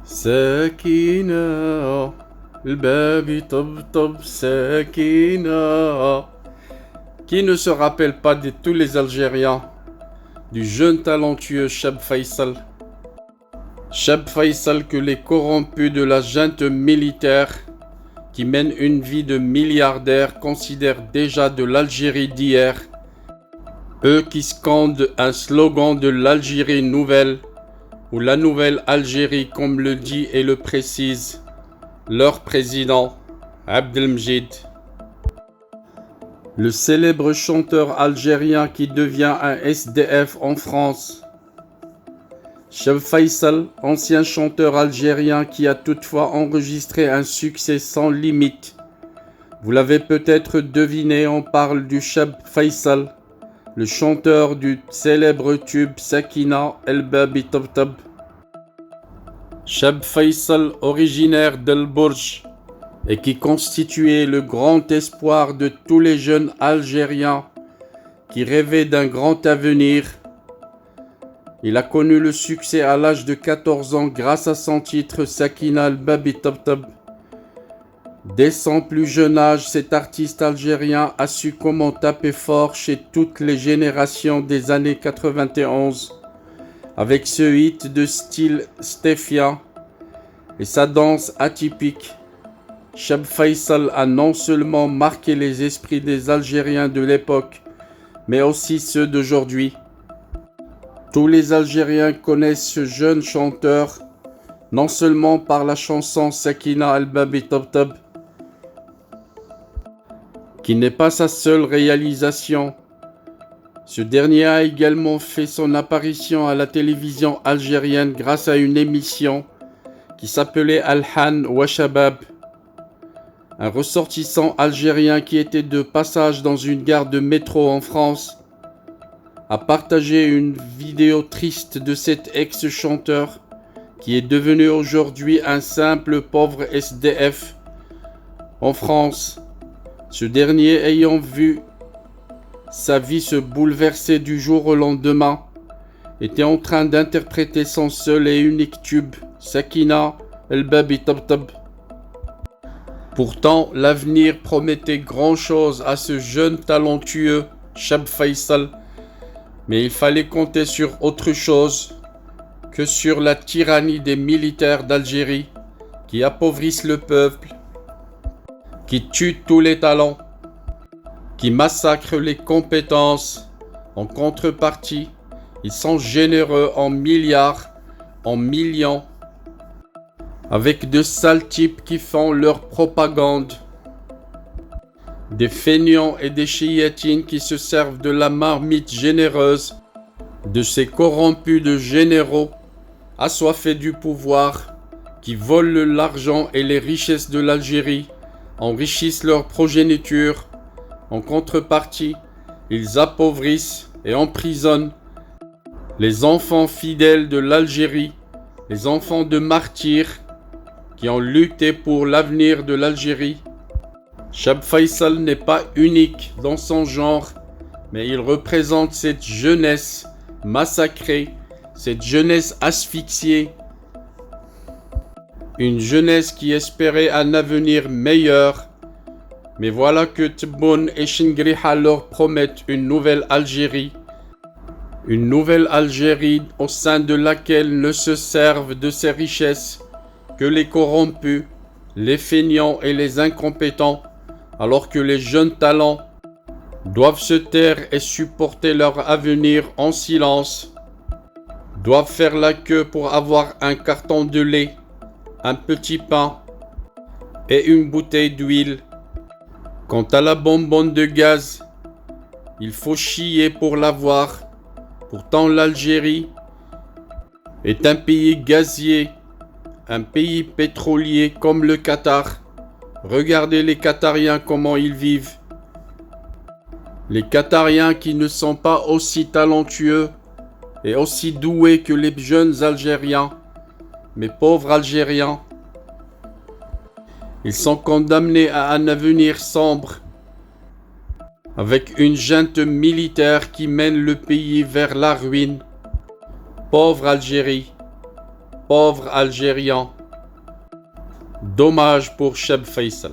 ساكنة الباب طبطب ساكنة. Qui ne se rappelle pas de tous les Algériens, du jeune talentueux Cheb Faisal? Cheb Faisal que les corrompus de la junte militaire qui mène une vie de milliardaire considèrent déjà de l'Algérie d'hier. Eux qui scandent un slogan de l'Algérie nouvelle, ou la nouvelle Algérie comme le dit et le précise leur président, Abdelmjid. Le célèbre chanteur algérien qui devient un SDF en France. Cheb Faisal, ancien chanteur algérien qui a toutefois enregistré un succès sans limite. Vous l'avez peut-être deviné, on parle du Cheb Faisal, le chanteur du célèbre tube Sakina El Babi Tabtab. Cheb Faisal, originaire d'El Bourj, et qui constituait le grand espoir de tous les jeunes Algériens qui rêvaient d'un grand avenir. Il a connu le succès à l'âge de 14 ans grâce à son titre Sakina El Babi Tabtab. Dès son plus jeune âge, cet artiste algérien a su comment taper fort chez toutes les générations des années 91, avec ce hit de style Stefia et sa danse atypique. Cheb Faisal a non seulement marqué les esprits des Algériens de l'époque, mais aussi ceux d'aujourd'hui. Tous les Algériens connaissent ce jeune chanteur, non seulement par la chanson Sakina El Babi Tabtab, qui n'est pas sa seule réalisation. Ce dernier a également fait son apparition à la télévision algérienne grâce à une émission qui s'appelait Al-Han wa Shabab. Un ressortissant algérien qui était de passage dans une gare de métro en France a partagé une vidéo triste de cet ex-chanteur qui est devenu aujourd'hui un simple pauvre SDF en France. Ce dernier ayant vu sa vie se bouleverser du jour au lendemain, était en train d'interpréter son seul et unique tube, Sakina El Babi Tabtab. Pourtant, l'avenir promettait grand-chose à ce jeune talentueux Cheb Faisal, mais il fallait compter sur autre chose que sur la tyrannie des militaires d'Algérie qui appauvrissent le peuple, qui tuent tous les talents, qui massacrent les compétences. En contrepartie, ils sont généreux en milliards, en millions, avec de sales types qui font leur propagande. Des feignants et des chiatines qui se servent de la marmite généreuse de ces corrompus de généraux assoiffés du pouvoir, qui volent l'argent et les richesses de l'Algérie, enrichissent leur progéniture. En contrepartie, ils appauvrissent et emprisonnent les enfants fidèles de l'Algérie, les enfants de martyrs qui ont lutté pour l'avenir de l'Algérie. Cheb Faisal n'est pas unique dans son genre, mais il représente cette jeunesse massacrée, cette jeunesse asphyxiée, une jeunesse qui espérait un avenir meilleur. Mais voilà que Tebboune et Chingriha leur promettent une nouvelle Algérie au sein de laquelle ne se servent de ces richesses que les corrompus, les feignants et les incompétents, alors que les jeunes talents doivent se taire et supporter leur avenir en silence, doivent faire la queue pour avoir un carton de lait, un petit pain et une bouteille d'huile. Quant à la bonbonne de gaz, il faut chier pour l'avoir. Pourtant l'Algérie est un pays gazier, un pays pétrolier comme le Qatar. Regardez les Qatariens comment ils vivent. Les Qatariens qui ne sont pas aussi talentueux et aussi doués que les jeunes Algériens, mais pauvres Algériens. Ils sont condamnés à un avenir sombre, avec une junte militaire qui mène le pays vers la ruine. Pauvre Algérie, Pauvre Algérien. Dommage pour Cheb Faisal.